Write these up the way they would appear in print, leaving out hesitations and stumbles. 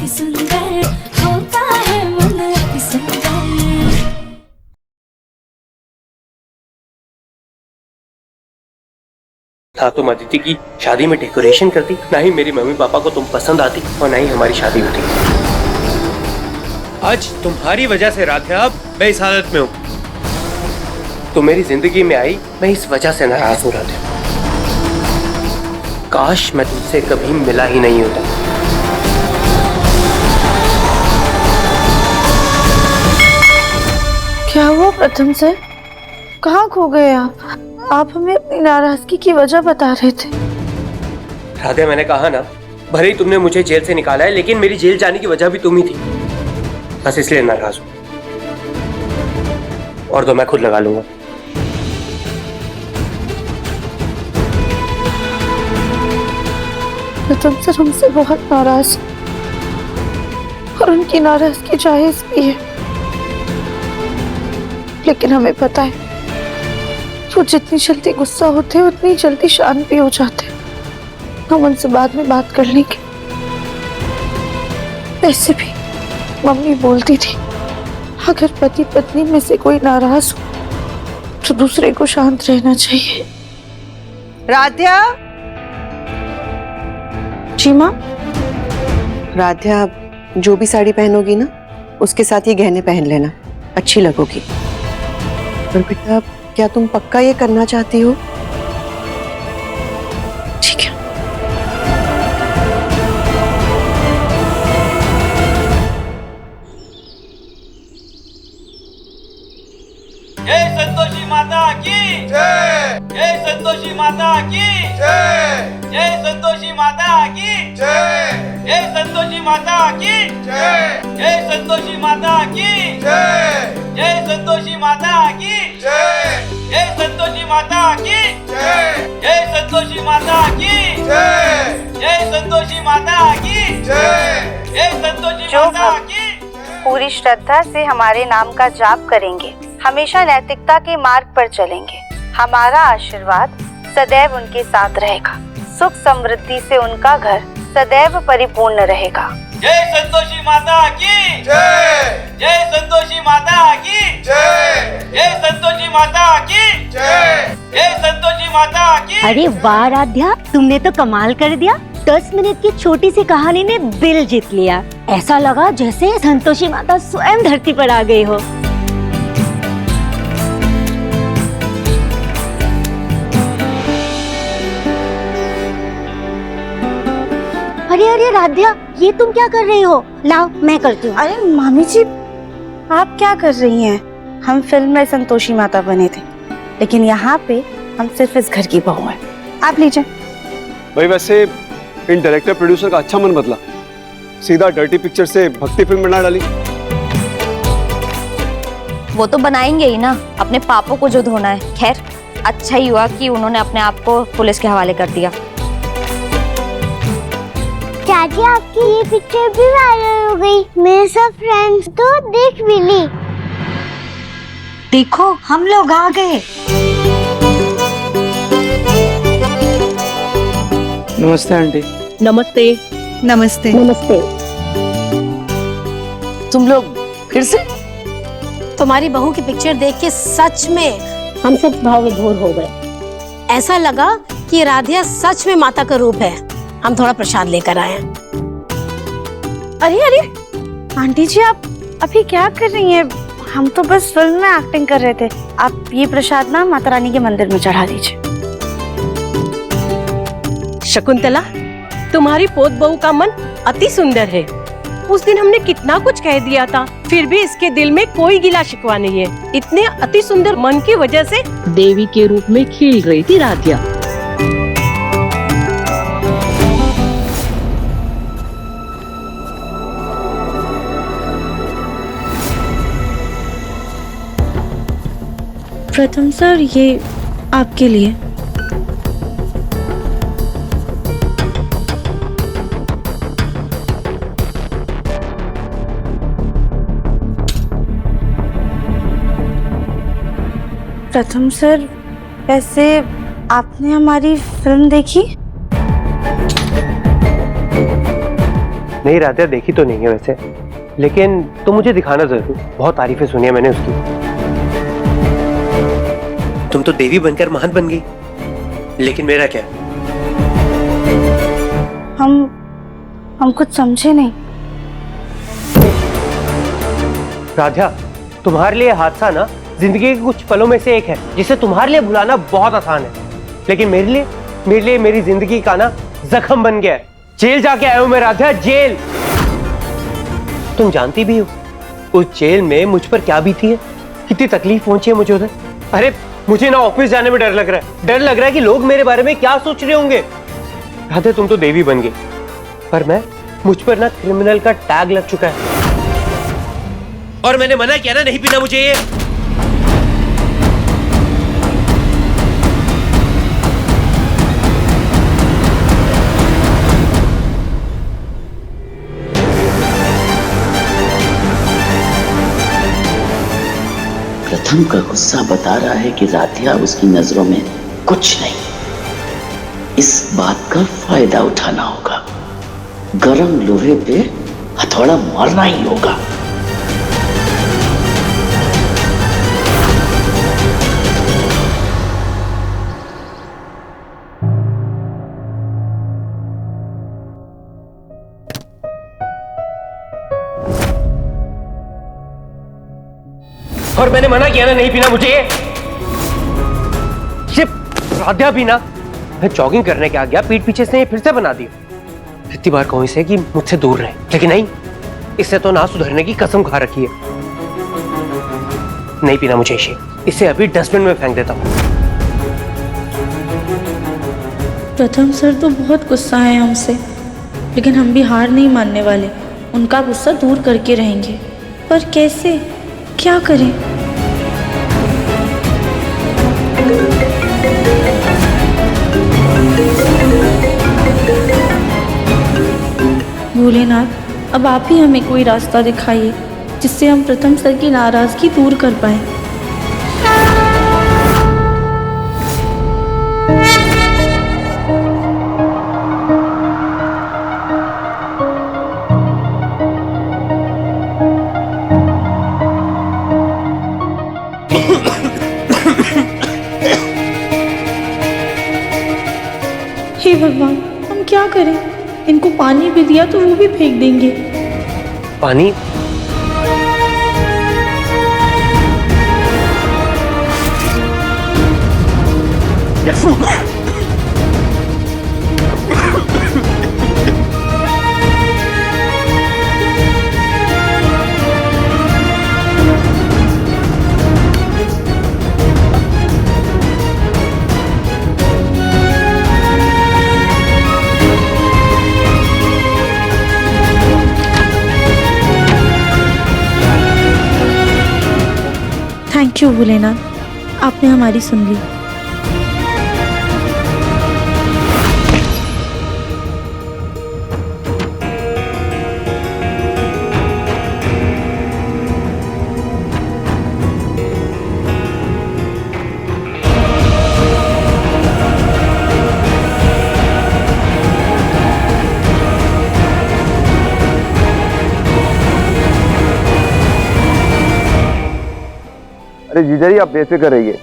अति सुंदर होता है मन अति सुंदर। ना तुम अदिति की शादी में डेकोरेशन करती, ना ही मेरी मम्मी पापा को तुम पसंद आती, और ना ही हमारी शादी होती। आज तुम्हारी वजह से राधिका अब मैं इस हालत में हूँ। तुम मेरी जिंदगी में आई, मैं इस वजह से नाराज हूँ राधिका। काश मैं तुमसे कभी मिला ही नहीं होता। क्या हुआ प्रथम सर, कहाँ खो गए आप हमें अपनी नाराजगी की वजह बता रहे थे। राधे, मैंने कहा ना, भले ही तुमने मुझे जेल से निकाला है, लेकिन मेरी जेल जाने की वजह भी तुम ही थी। बस इसलिए नाराज हूं, और तो मैं खुद लगा लूंगा। प्रथम सर हमसे बहुत नाराज हैं, और उनकी नाराजगी जायज भी है, लेकिन हमें पता है वो जितनी जल्दी गुस्सा होते हैं उतनी जल्दी शांत भी हो जाते हैं। हम उनसे बाद में बात कर लेंगे। वैसे भी मम्मी बोलती थी अगर पति पत्नी में से कोई नाराज हो तो दूसरे को शांत रहना चाहिए। राध्या। जी माँ। राध्या, जो भी साड़ी पहनोगी ना, उसके साथ ये गहने पहन लेना, अच्छी लगोगी। पर बेटा, क्या तुम पक्का ये करना चाहती हो? ठीक है। जय संतोषी माता की जय। जय संतोषी माता की जय। जय संतोषी माता की जय। जय संतोषी माता की जय। जय संतोषी माता की जय। जय संतोषी माता की जय। जय संतोषी माता की जय। जय संतोषी माता की जय। जय संतोषी माता की जय। जय संतोषी माता की। पूरी श्रद्धा से हमारे नाम का जाप करेंगे, हमेशा नैतिकता के मार्ग पर चलेंगे, हमारा आशीर्वाद सदैव उनके साथ रहेगा, सुख समृद्धि से उनका घर सदैव परिपूर्ण रहेगा। जय संतोषी माता की जय। जय संतोषी माता की जय। जय संतोषी माता की जय। जय संतोषी माता की। अरे वाह राध्या, तुमने तो कमाल कर दिया। 10 मिनट की छोटी सी कहानी ने दिल जीत लिया। ऐसा लगा जैसे संतोषी माता स्वयं धरती पर आ गई हो। अरे अरे राध्या, ये तुम क्या कर रही हो? लाओ मैं करती हूँ। अरे मामी जी, आप क्या कर रही हैं? हम फिल्म में संतोषी माता बने थे, लेकिन यहाँ पे हम सिर्फ इस घर की बहू हैं। आप लीजिए। भाई वैसे इन डायरेक्टर प्रोड्यूसर का अच्छा मन बदला, सीधा डर्टी पिक्चर से भक्ति फिल्म बना डाली। वो तो बनाएंगे ही ना, अपने पापों को जो धोना है। खैर, अच्छा ही हुआ कि उन्होंने अपने आप को पुलिस के हवाले कर दिया। चाची, आपकी ये पिक्चर भी वायरल हो गई, मेरे सब फ्रेंड्स तो देख भी ली। देखो हम लोग आ गए। नमस्ते आंटी। नमस्ते। नमस्ते। नमस्ते। तुम लोग फिर से? तुम्हारी बहू की पिक्चर देख के सच में हम सब भाव विभोर हो गए। ऐसा लगा कि राधिया सच में माता का रूप है। हम थोड़ा प्रसाद लेकर आए हैं। अरे अरे आंटी जी, आप अभी क्या कर रही हैं? हम तो बस फिल्म में एक्टिंग कर रहे थे। आप ये प्रसाद ना माता रानी के मंदिर में चढ़ा दीजिए। शकुंतला, तुम्हारी पोत बहू का मन अति सुंदर है। उस दिन हमने कितना कुछ कह दिया था, फिर भी इसके दिल में कोई गिला शिकवा नहीं है। इतने अति सुंदर मन की वजह से देवी के रूप में खिल रही थी राधिया। प्रथम सर, ये आपके लिए। प्रथम सर, वैसे आपने हमारी फिल्म देखी? नहीं राधिया, देखी तो नहीं है वैसे, लेकिन तुम मुझे दिखाना जरूर। बहुत तारीफें सुनी है मैंने उसकी। तुम तो देवी बनकर महान बन गई, लेकिन मेरा क्या? हम कुछ समझे नहीं। राधिया, तुम्हारे लिए हादसा ना जिंदगी के कुछ पलों में से एक है, जिसे तुम्हारे लिए भुलाना बहुत आसान है, लेकिन मेरे लिए मेरी जिंदगी का ना जख्म बन गया है। जेल जाके आया हूं मैं राधिया, जेल। तुम जानती भी हो उस जेल में मुझ पर क्या बीती है, कितनी तकलीफ पहुंची है मुझे उधर। अरे मुझे ना ऑफिस जाने में डर लग रहा है कि लोग मेरे बारे में क्या सोच रहे होंगे। राधिया, तुम तो देवी बन गई, पर मुझ पर ना क्रिमिनल का टैग लग चुका है। और मैंने मना किया ना, नहीं पीना मुझे ये। प्रथम का गुस्सा बता रहा है कि राधिया उसकी नजरों में कुछ नहीं। इस बात का फायदा उठाना होगा, गरम लोहे पे हथौड़ा मारना ही होगा। और मैंने मना किया ना, नहीं पीना मुझे ये। राधिया पीना। मैं जॉगिंग करने के आ गया, पीठ पीछे से फिर से बना दिया। कितनी बार कहूं इसे कि मुझसे दूर रहे, लेकिन नहीं, इससे तो ना सुधरने की कसम खा रखी है। नहीं पीना मुझे इसे अभी डस्टबिन में फेंक देता हूं। प्रथम सर तो बहुत गुस्सा है हमसे, लेकिन हम भी हार नहीं मानने वाले। उनका गुस्सा दूर करके रहेंगे, पर कैसे, क्या करें? भोलेनाथ, अब आप ही हमें कोई रास्ता दिखाइए जिससे हम प्रथम सर की नाराजगी दूर कर पाए। हे भगवान, हम क्या करें? इनको पानी भी दिया तो वो भी फेंक देंगे। पानी? थैंक यू भोलेनाथ, आपने हमारी सुन ली। अरे जीजा जी, आप बेफिक्र रहिए।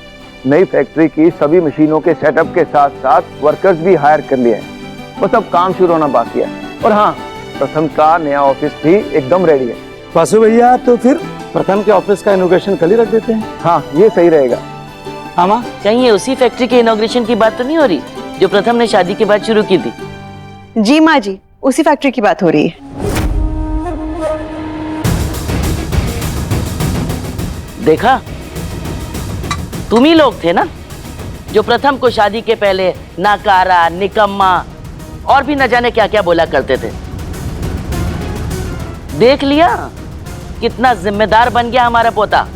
नई फैक्ट्री की सभी मशीनों के सेटअप के साथ साथ वर्कर्स भी हायर कर लिए हैं, बस अब काम शुरू होना बाकी है। और हाँ, प्रथम का नया ऑफिस भी एकदम रेडी है। वासु भैया, तो फिर प्रथम के ऑफिस का इनॉग्रेशन कल ही रख देते हैं। हाँ, ये सही रहेगा। हाँ माँ, कहीं ये उसी फैक्ट्री के इनॉग्रेशन की बात तो नहीं हो रही जो प्रथम ने शादी के बाद शुरू की थी? जी माँ जी, उसी फैक्ट्री की बात हो रही है। देखा, तुम ही लोग थे ना जो प्रथम को शादी के पहले नाकारा, निकम्मा और भी न जाने क्या क्या बोला करते थे। देख लिया कितना जिम्मेदार बन गया हमारा पोता।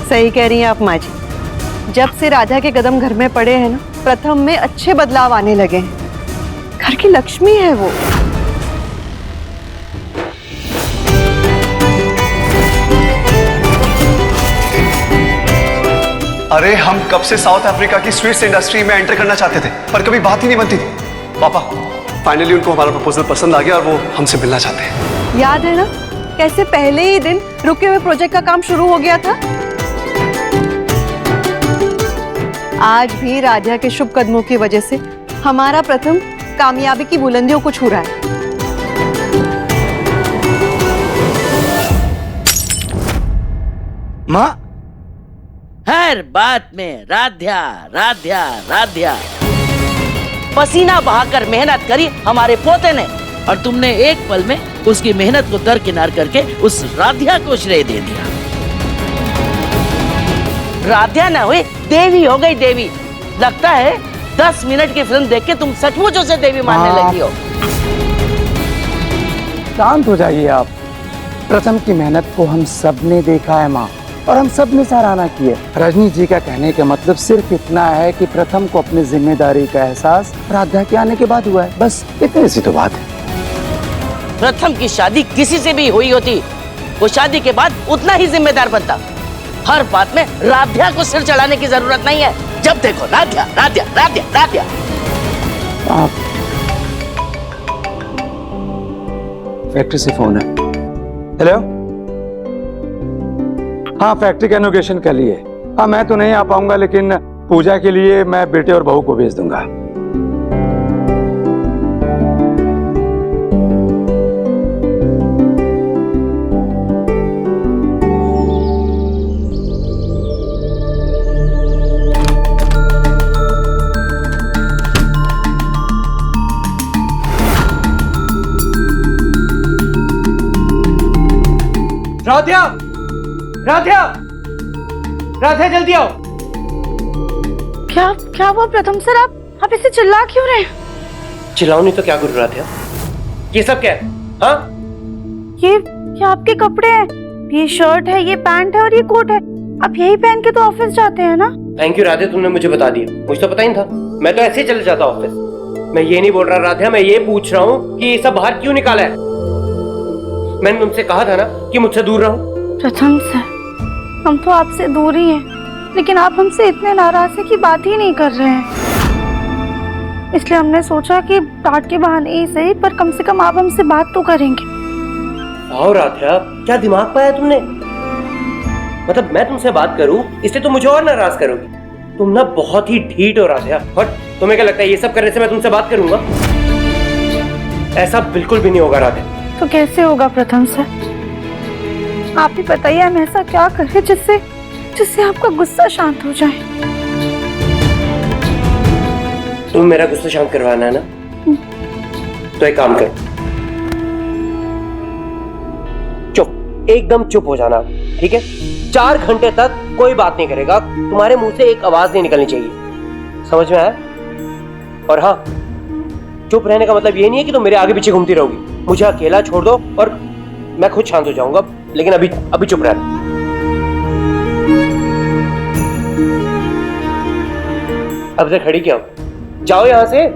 सही कह रही हैं आप माँ जी। जब से राधा के कदम घर में पड़े हैं ना, प्रथम में अच्छे बदलाव आने लगे हैं। घर की लक्ष्मी है वो। अरे हम कब से साउथ अफ्रीका की स्वीट्स इंडस्ट्री में एंटर करना चाहते थे, पर कभी बात ही नहीं बनती थी। पापा, फाइनली उनको हमारा प्रपोजल पसंद आ गया और वो हमसे मिलना चाहते हैं। याद है ना कैसे पहले ही दिन रुके हुए प्रोजेक्ट का काम शुरू हो गया था। आज भी राधिया के शुभ कदमों की वजह से हमारा प्रथम कामयाबी की बुलंदियों को छू रहा है। माँ, हर बात में राध्या राध्या राध्या। पसीना बहाकर मेहनत करी हमारे पोते ने और तुमने एक पल में उसकी मेहनत को दरकिनार करके उस राध्या को श्रेय दे दिया। राध्या ना हुई देवी हो गई देवी। लगता है 10 मिनट की फिल्म देख के तुम सचमुच उसे देवी मानने लगी हो। शांत हो जाइए आप। प्रथम की मेहनत को हम सब ने देखा है माँ, और हम सब ने सराहना की है। रजनी जी का कहने का मतलब सिर्फ इतना है कि प्रथम को अपनी जिम्मेदारी का एहसास राधा के आने के बाद हुआ है, बस इतनी सी तो बात है। प्रथम की शादी किसी से भी हुई होती, वो शादी के बाद उतना ही जिम्मेदार बनता। हर बात में राध्या को सिर चढ़ाने की जरूरत नहीं है। जब देखो राध्या राध्या राध्या राध्या। फैक्ट्री से फोन है। हेलो, हाँ फैक्ट्री का इनॉग्रेशन कर लिए। हाँ मैं तो नहीं आ पाऊंगा, लेकिन पूजा के लिए मैं बेटे और बहू को भेज दूंगा। राध्या, राध्या, राध्या जल्दी आओ। क्या क्या हुआ प्रथम सर? आप इसे चिल्ला क्यों रहे हैं? चिल्लाओ नहीं तो क्या करूँ राध्या? ये सब क्या है? हाँ? ये आपके कपड़े हैं। ये शर्ट है, ये पैंट है और ये कोट है। आप यही पहन के तो ऑफिस जाते हैं ना? थैंक यू राध्या, तुमने मुझे बता दिया। मुझे तो पता ही नहीं था। मैं तो ऐसे ही चले जाता ऑफिस। मैं ये नहीं बोल रहा राध्या, मैं ये पूछ रहा हूँ कि ये सब बाहर क्यों निकाला है? मैंने तुमसे कहा था ना कि मुझसे दूर रहो। प्रथम सर, हम तो आपसे दूर ही हैं, लेकिन आप हमसे इतने नाराज हैं कि बात ही नहीं कर रहे हैं। इसलिए हमने सोचा कि डांट के बहाने ही सही, पर कम से कम आप हमसे बात तो करेंगे। आओ राध्या, क्या दिमाग पाया तुमने? मतलब मैं तुमसे बात करूं इसलिए तुम मुझे और नाराज करोगी? तुम ना बहुत ही ढीठ हो राध्या। और तुम्हें क्या लगता है ये सब करने से मैं तुमसे बात करूंगा? ऐसा बिल्कुल भी नहीं होगा राध्या। तो कैसे होगा प्रथम सर? आप ही बताइए, हम ऐसा क्या करें जिससे आपका गुस्सा शांत हो जाए? तुम मेरा गुस्सा शांत करवाना है ना? तो एक काम करो, चुप, एकदम चुप हो जाना, ठीक है? 4 घंटे तक कोई बात नहीं करेगा, तुम्हारे मुंह से एक आवाज नहीं निकलनी चाहिए। समझ में आया? और हाँ, चुप रहने का मतलब ये नहीं है कि तुम मेरे आगे पीछे घूमती रहोगी। मुझे अकेला छोड़ दो और मैं खुद शांत हो जाऊंगा, लेकिन अभी चुप रहना। अब से खड़ी क्या हो? जाओ यहां से।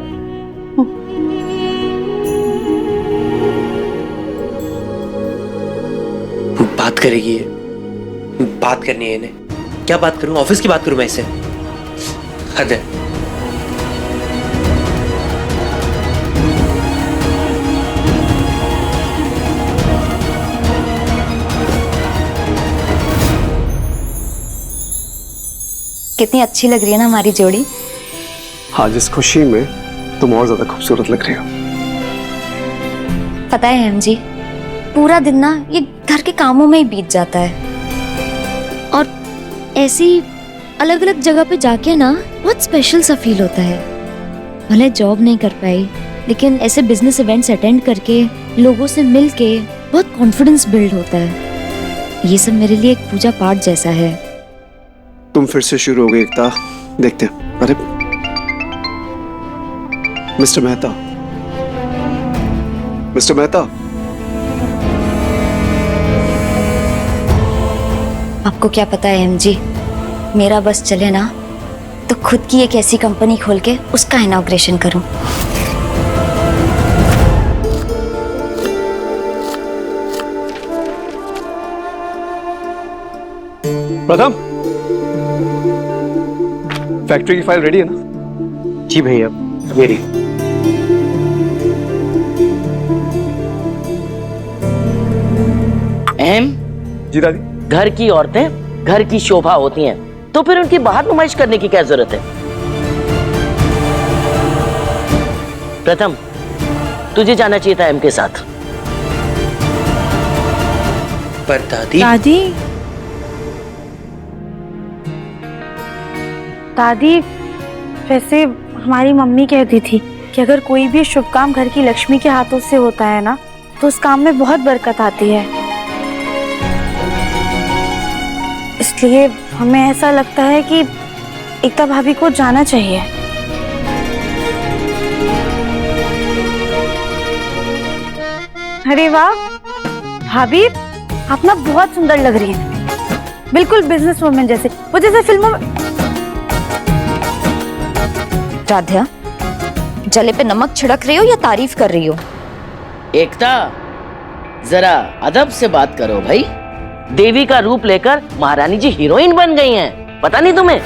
बात करेगी ये, बात करनी है इन्हें। क्या बात करूं? ऑफिस की बात करूं मैं इससे? हद है। कितनी अच्छी लग रही है ना हमारी जोड़ी। आज इस खुशी में तुम और ज्यादा खूबसूरत लग रही हो। पता है एम जी, पूरा दिन ना ये घर के कामों में ही बीत जाता है, और ऐसी अलग अलग जगह पे जाके ना बहुत स्पेशल सा फील होता है। भले जॉब नहीं कर पाई, लेकिन ऐसे बिजनेस इवेंट्स अटेंड करके लोगों से मिल के बहुत कॉन्फिडेंस बिल्ड होता है। ये सब मेरे लिए एक पूजा पाठ जैसा है। तुम फिर से शुरू हो गई एकता, देखते हैं। अरे मिस्टर मेहता, मिस्टर मेहता। आपको क्या पता है एम जी, मेरा बस चले ना तो खुद की एक ऐसी कंपनी खोल के उसका इनॉग्रेशन करूं। प्रथम, फैक्ट्री की फाइल रेडी है ना? जी भैया, मेरी। अहम जी दादी। घर की औरतें घर की शोभा होती हैं, तो फिर उनकी बाहर नुमाइश करने की क्या जरूरत है? प्रथम, तुझे जाना चाहिए था अहम के साथ। पर दादी दादी वैसे हमारी मम्मी कहती थी कि अगर कोई भी शुभ काम घर की लक्ष्मी के हाथों से होता है ना, तो उस काम में बहुत बरकत आती है। इसलिए हमें ऐसा लगता है कि एकता भाभी को जाना चाहिए। अरे वाह भाभी, आप ना बहुत सुंदर लग रही हैं, बिल्कुल बिजनेस वुमन जैसे, वो जैसे फिल्मों में। राध्या, जले पे नमक छिड़क रही हो या तारीफ कर रही हो? एकता, जरा अदब से बात करो भाई। देवी का रूप लेकर महारानी जी हीरोइन बन गई हैं, पता नहीं तुम्हें?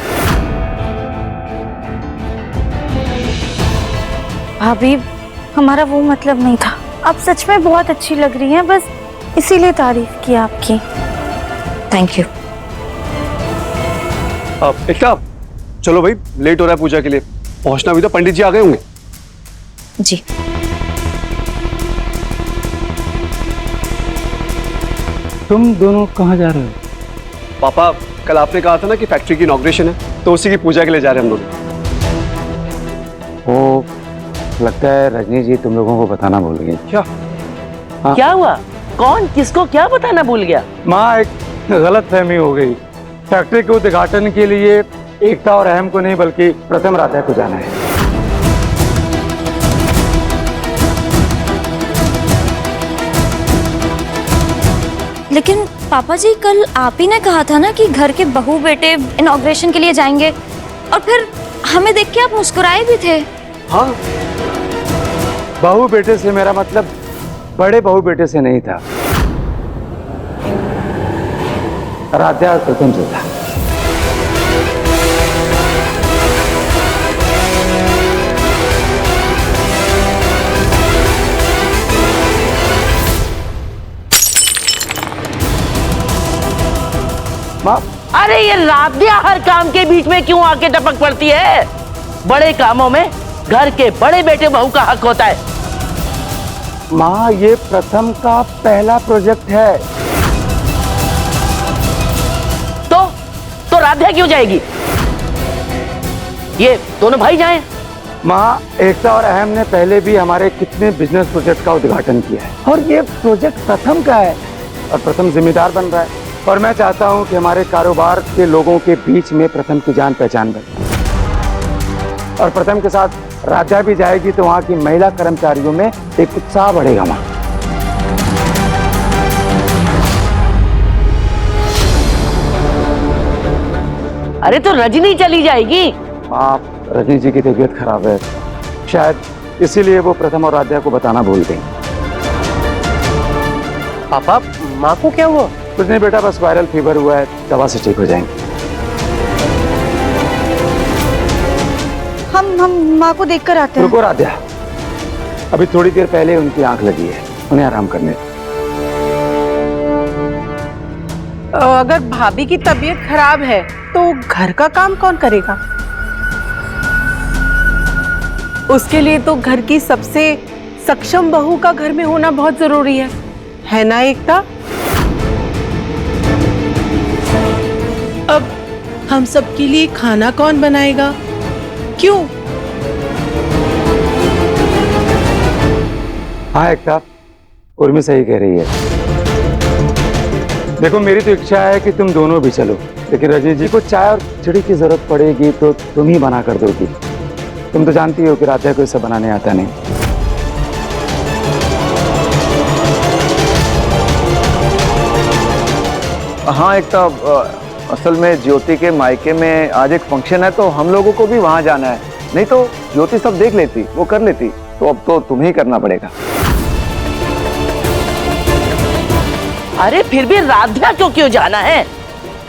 भाभी, हमारा वो मतलब नहीं था। आप सच में बहुत अच्छी लग रही हैं, बस इसीलिए तारीफ की आपकी। Thank you. एकता, चलो भाई, लेट हो रहा है पूजा के लिए, पहुंचना भी तो। पंडित जी आ गए होंगे। जी। तुम दोनों कहाँ जा रहे हो? पापा, कल आपने कहा था ना कि फैक्ट्री की इनॉग्रेशन है, तो उसी की पूजा के लिए जा रहे हैं हम लोग। वो लगता है रजनी जी तुम लोगों को बताना भूल गई। क्या? हाँ? क्या हुआ? कौन किसको क्या बताना भूल गया? माँ, एक गलत फहमी हो गई। फैक्ट्री के उद्घाटन के लिए एकता और अहम को नहीं बल्कि प्रथम राधा को जाना है। लेकिन पापा जी, कल आप ही ने कहा था ना कि घर के बहू बेटे इनॉग्रेशन के लिए जाएंगे, और फिर हमें देख के आप मुस्कुराए भी थे। हाँ, बहू बेटे से मेरा मतलब बड़े बहू बेटे से नहीं था, राधा और प्रथम से था। अरे ये राधिया हर काम के बीच में क्यों आके टपक पड़ती है? बड़े कामों में घर के बड़े बेटे बहू का हक होता है। माँ, ये प्रथम का पहला प्रोजेक्ट है। तो राधिया क्यों जाएगी? ये दोनों भाई जाएं। माँ, एकता और अहम ने पहले भी हमारे कितने बिजनेस प्रोजेक्ट का उद्घाटन किया है, और ये प्रोजेक्ट प्रथम का है, और प्रथम जिम्मेदार बन रहा है। और मैं चाहता हूँ कि हमारे कारोबार के लोगों के बीच में प्रथम की जान पहचान बने, और प्रथम के साथ राधा भी जाएगी तो वहाँ की महिला कर्मचारियों में एक उत्साह बढ़ेगा। माँ, अरे तो रजनी चली जाएगी। माँ, रजनी जी की तबीयत खराब है, शायद इसीलिए वो प्रथम और राधा को बताना भूल गई। पापा, माँ को क्या हुआ? कुछ नहीं बेटा, बस वायरल फीवर हुआ है, दवा से ठीक हो जाएंगे। हम माँ को देखकर आते हैं। रुको राधा, अभी थोड़ी देर पहले उनकी आंख लगी है, उन्हें आराम करने दो। अगर भाभी की तबीयत खराब है तो घर का काम कौन करेगा? उसके लिए तो घर की सबसे सक्षम बहू का घर में होना बहुत जरूरी है ना एकता? अब हम सबके लिए खाना कौन बनाएगा? क्यों? हाँ एकता, उर्मी सही कह रही है। देखो, मेरी तो इच्छा है कि तुम दोनों भी चलो, लेकिन रजनी जी को चाय और खिचड़ी की जरूरत पड़ेगी तो तुम ही बना कर दोगी। तुम तो जानती हो कि राधा को इसे बनाने आता नहीं। हाँ एकता, असल में ज्योति के मायके में आज एक फंक्शन है, तो हम लोगों को भी वहां जाना है। नहीं तो ज्योति सब देख लेती, वो कर लेती, तो अब तो तुम्हें ही करना पड़ेगा। अरे फिर भी राधिया को क्यों जाना है?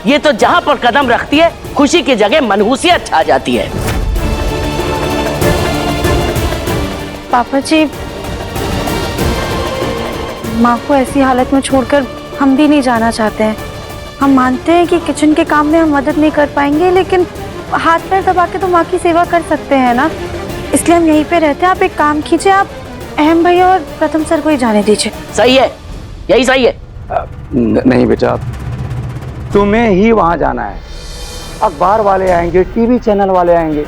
ये तो जहां पर कदम रखती है खुशी की जगह मनहूसियत छा जाती है। पापा जी, माँ को ऐसी हालत में छोड़कर हम भी नहीं जाना चाहते हैं। हम मानते हैं कि किचन के काम में हम मदद नहीं कर पाएंगे, लेकिन हाथ पैर दबा के तो माँ की सेवा कर सकते हैं ना, इसलिए हम यहीं पे रहते हैं। आप एक काम कीजिए, आप अहम भैया और प्रथम सर को ही जाने दीजिए। सही है, यही सही है। नहीं बेटा, तुम्हें ही वहां जाना है। अखबार वाले आएंगे, टीवी चैनल वाले आएंगे।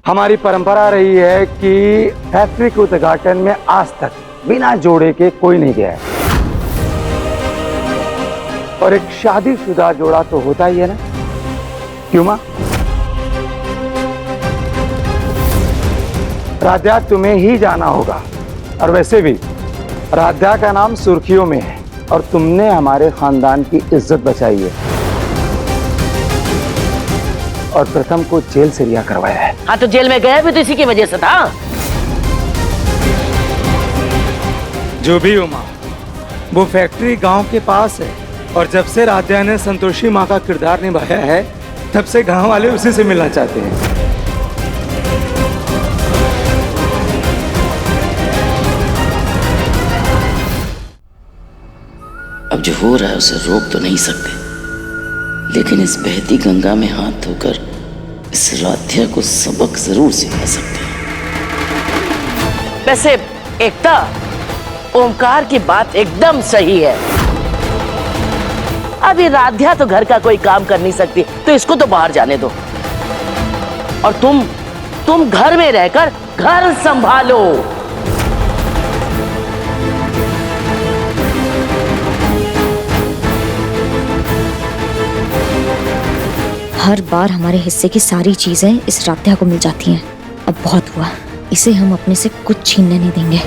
हमारी परंपरा रही है कि फैक्ट्री के उद्घाटन में आज तक बिना जोड़े के कोई नहीं गया है, और एक शादीशुदा जोड़ा तो होता ही है ना, क्यों मां? राध्या, तुम्हें ही जाना होगा। और वैसे भी राध्या का नाम सुर्खियों में है और तुमने हमारे खानदान की इज्जत बचाई है और प्रथम को जेल से रिहा करवाया है। हाँ, तो जेल में गया भी तो इसी की वजह से था। जो भी हो मां, वो फैक्ट्री गांव के पास है, और जब से राध्या ने संतोषी माँ का किरदार निभाया है, तब से गांव वाले उसी से मिलना चाहते हैं। अब जो हो रहा है उसे रोक तो नहीं सकते, लेकिन इस बहती गंगा में हाथ धोकर इस राध्या को सबक जरूर सिखा सकते हैं। वैसे एकता, ओमकार की बात एकदम सही है। अभी राध्या तो घर का कोई काम कर नहीं सकती, तो इसको तो बाहर जाने दो, और तुम घर में रहकर घर संभालो। हर बार हमारे हिस्से की सारी चीजें इस राध्या को मिल जाती हैं। अब बहुत हुआ, इसे हम अपने से कुछ छीनने नहीं देंगे।